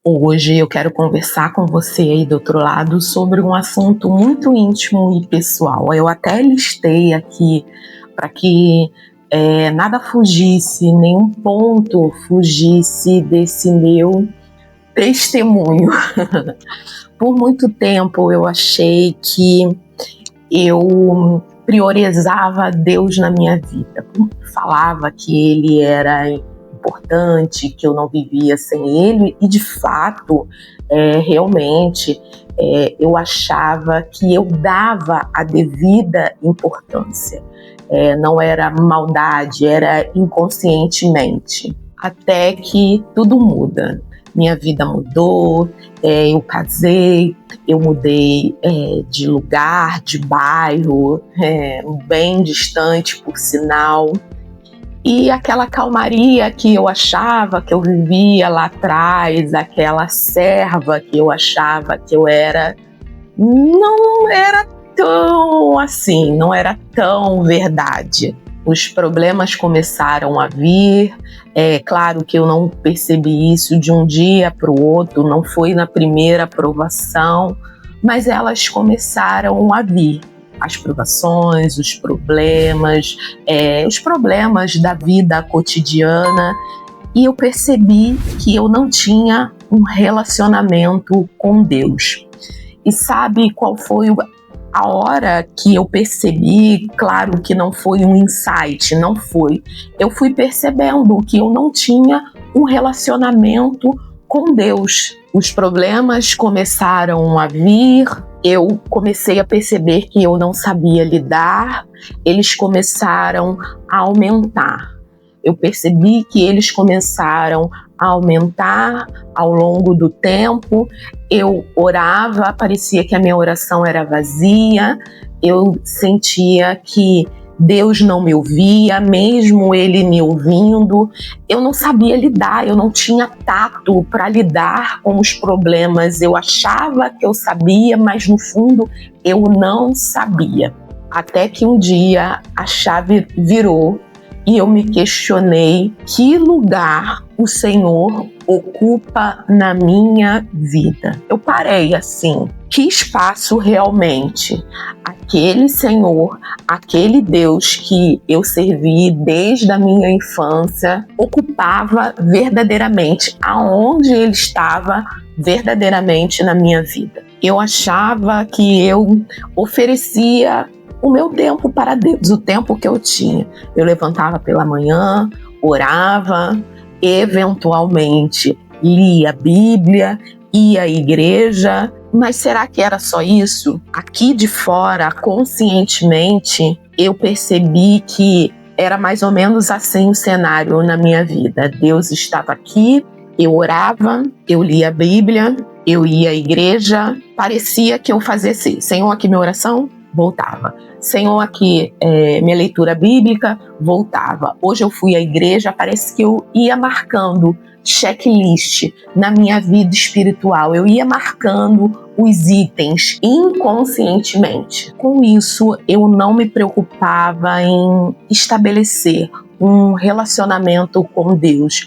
Hoje eu quero conversar com você aí do outro lado sobre um assunto muito íntimo e pessoal. Eu até listei aqui para que nada fugisse, nenhum ponto fugisse desse meu testemunho. Por muito tempo eu achei que eu priorizava Deus na minha vida. Falava que Ele era importante, que eu não vivia sem Ele, e de fato, realmente, eu achava que eu dava a devida importância. Não era maldade, era inconscientemente. Até que tudo muda. Minha vida mudou, eu casei, eu mudei de lugar, de bairro, bem distante, por sinal. E aquela calmaria que eu achava que eu vivia lá atrás, aquela serva que eu achava que eu era, não era tão assim, não era tão verdade. Os problemas começaram a vir. É claro que eu não percebi isso de um dia para o outro, não foi na primeira provação, mas elas começaram a vir. As provações, os problemas da vida cotidiana, e eu percebi que eu não tinha um relacionamento com Deus. E sabe qual foi a hora que eu percebi? Claro que não foi um insight, não foi. Eu fui percebendo que eu não tinha um relacionamento com Deus. Os problemas começaram a vir, eu comecei a perceber que eu não sabia lidar, eles começaram a aumentar. Eu percebi que eles começaram a aumentar ao longo do tempo. Eu orava, parecia que a minha oração era vazia, eu sentia que Deus não me ouvia, mesmo Ele me ouvindo. Eu não sabia lidar, eu não tinha tato para lidar com os problemas. Eu achava que eu sabia, mas no fundo eu não sabia. Até que um dia a chave virou e eu me questionei: que lugar o Senhor ocupa na minha vida? Eu parei assim: que espaço realmente aquele Senhor, aquele Deus que eu servi desde a minha infância, ocupava verdadeiramente? Aonde Ele estava verdadeiramente na minha vida? Eu achava que eu oferecia o meu tempo para Deus, o tempo que eu tinha. Eu levantava pela manhã, orava, eventualmente lia a Bíblia, ia à igreja, mas será que era só isso? Aqui de fora, conscientemente, eu percebi que era mais ou menos assim o cenário na minha vida. Deus estava aqui, eu orava, eu lia a Bíblia, eu ia à igreja, parecia que eu fazia assim: Senhor, aqui minha oração, voltava. Senhor, aqui minha leitura bíblica, voltava. Hoje eu fui à igreja, parece que eu ia marcando checklist na minha vida espiritual. Eu ia marcando os itens inconscientemente. Com isso, eu não me preocupava em estabelecer um relacionamento com Deus.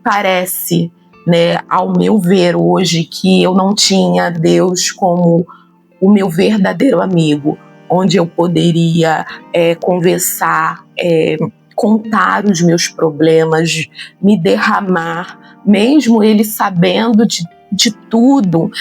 Parece, né, ao meu ver hoje, que eu não tinha Deus como o meu verdadeiro amigo, onde eu poderia conversar, contar os meus problemas, me derramar, mesmo ele sabendo de tudo.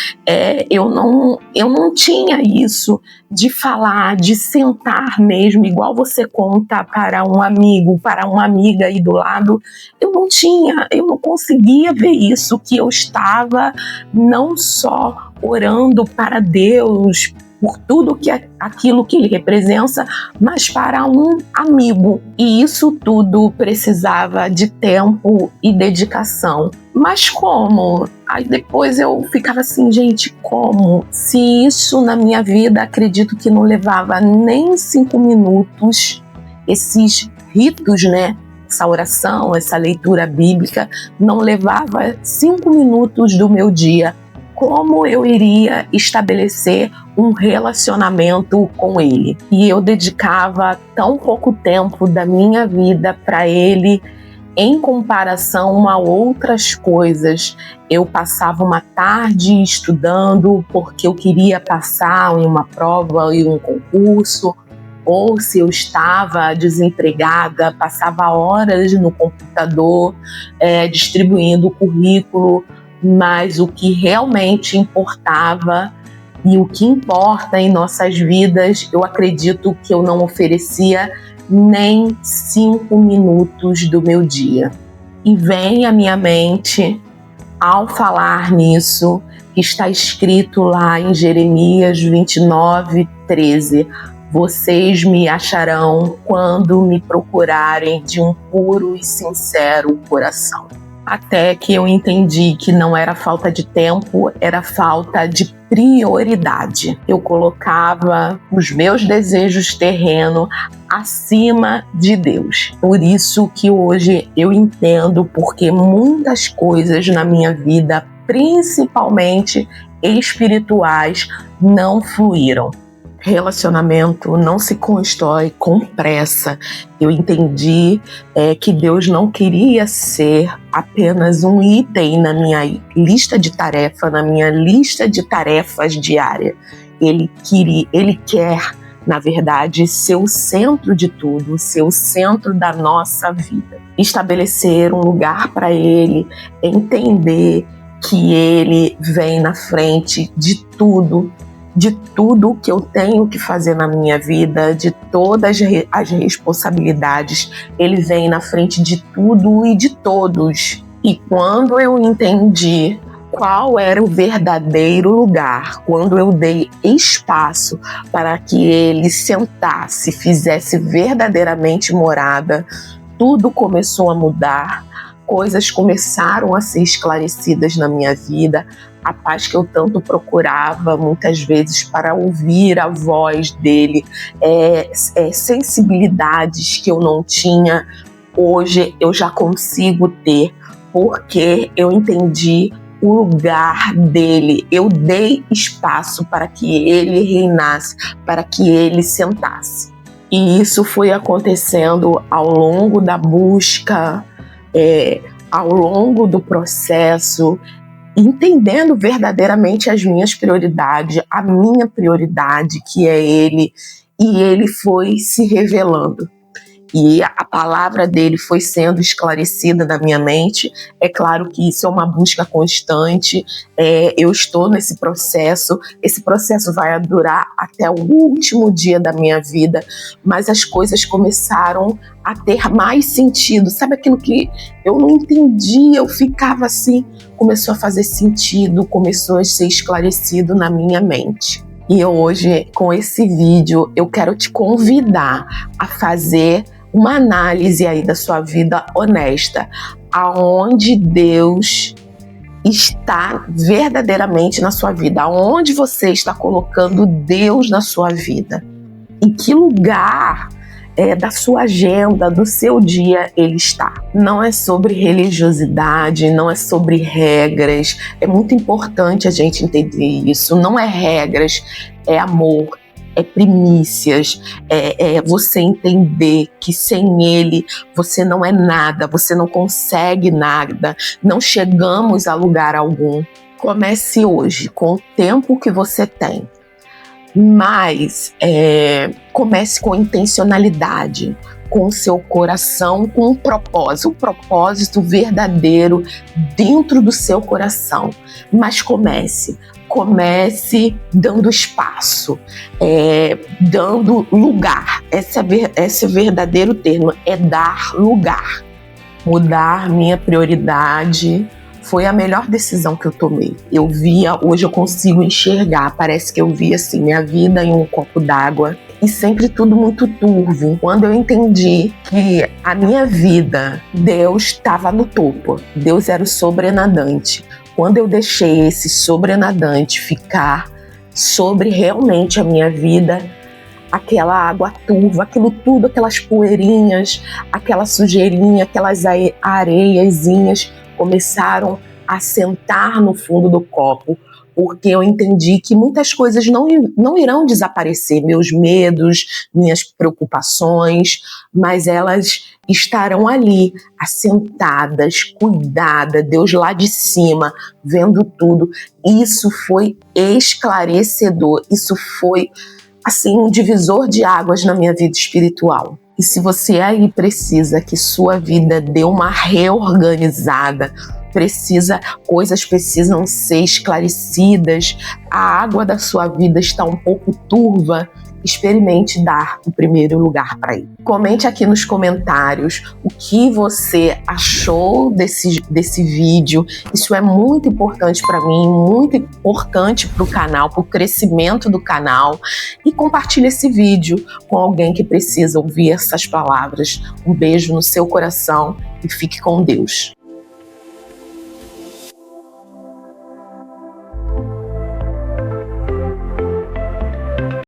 Eu não tinha isso de falar, de sentar mesmo, igual você conta para um amigo, para uma amiga aí do lado. Eu não conseguia ver isso, que eu estava não só orando para Deus por tudo aquilo que Ele representa, mas para um amigo. E isso tudo precisava de tempo e dedicação. Mas como? Aí depois eu ficava assim: gente, como? Se isso na minha vida, acredito que não levava nem 5 minutos, esses ritos, né? Essa oração, essa leitura bíblica, não levava 5 minutos do meu dia. Como eu iria estabelecer um relacionamento com Ele? E eu dedicava tão pouco tempo da minha vida para Ele, em comparação a outras coisas. Eu passava uma tarde estudando porque eu queria passar em uma prova, em um concurso, ou se eu estava desempregada, passava horas no computador distribuindo o currículo, mas o que realmente importava e o que importa em nossas vidas, eu acredito que eu não oferecia nem 5 minutos do meu dia. E vem à minha mente, ao falar nisso, que está escrito lá em Jeremias 29:13, vocês me acharão quando me procurarem de um puro e sincero coração. Até que eu entendi que não era falta de tempo, era falta de prioridade. Eu colocava os meus desejos terrenos acima de Deus. Por isso que hoje eu entendo porque muitas coisas na minha vida, principalmente espirituais, não fluíram. Relacionamento não se constrói com pressa. Eu entendi que Deus não queria ser apenas um item na minha lista de tarefa, na minha lista de tarefas diária. Ele quer, na verdade, ser o centro de tudo, ser o centro da nossa vida. Estabelecer um lugar para Ele, entender que Ele vem na frente de tudo que eu tenho que fazer na minha vida, de todas as responsabilidades. Ele vem na frente de tudo e de todos. E quando eu entendi qual era o verdadeiro lugar, quando eu dei espaço para que ele sentasse, fizesse verdadeiramente morada, tudo começou a mudar, coisas começaram a ser esclarecidas na minha vida. A paz que eu tanto procurava muitas vezes para ouvir a voz dele, sensibilidades que eu não tinha, hoje eu já consigo ter, porque eu entendi o lugar dele. Eu dei espaço para que ele reinasse, para que ele sentasse. E isso foi acontecendo ao longo da busca, ao longo do processo, entendendo verdadeiramente as minhas prioridades, a minha prioridade, que é Ele, e Ele foi se revelando. E a palavra dele foi sendo esclarecida na minha mente. É claro que isso é uma busca constante, eu estou nesse processo, esse processo vai durar até o último dia da minha vida, mas as coisas começaram a ter mais sentido. Sabe aquilo que eu não entendia, eu ficava assim, começou a fazer sentido, começou a ser esclarecido na minha mente. E hoje, com esse vídeo, eu quero te convidar a fazer uma análise aí da sua vida honesta, aonde Deus está verdadeiramente na sua vida, aonde você está colocando Deus na sua vida, em que lugar da sua agenda, do seu dia ele está. Não é sobre religiosidade, não é sobre regras, é muito importante a gente entender isso, não é regras, é amor, é primícias, é você entender que sem ele você não é nada, você não consegue nada, não chegamos a lugar algum. Comece hoje com o tempo que você tem, mas comece com intencionalidade, com o seu coração, com um propósito verdadeiro dentro do seu coração. Mas comece dando espaço, dando lugar. Esse é o verdadeiro termo, é dar lugar. Mudar minha prioridade foi a melhor decisão que eu tomei. Hoje eu consigo enxergar, parece que eu via assim, minha vida em um copo d'água e sempre tudo muito turvo. Quando eu entendi que a minha vida, Deus estava no topo, Deus era o sobrenadante. Quando eu deixei esse sobrenadante ficar sobre realmente a minha vida, aquela água turva, aquilo tudo, aquelas poeirinhas, aquela sujeirinha, aquelas areiazinhas começaram a sentar no fundo do copo. porque eu entendi que muitas coisas não irão desaparecer, meus medos, minhas preocupações, mas elas estarão ali, assentadas, cuidadas, Deus lá de cima, vendo tudo. Isso foi esclarecedor, isso foi, assim, um divisor de águas na minha vida espiritual. E se você aí precisa que sua vida dê uma reorganizada, coisas precisam ser esclarecidas, a água da sua vida está um pouco turva, experimente dar o primeiro lugar para ele. Comente aqui nos comentários o que você achou desse vídeo. Isso é muito importante para mim, muito importante para o canal, para o crescimento do canal. E compartilhe esse vídeo com alguém que precisa ouvir essas palavras. Um beijo no seu coração e fique com Deus.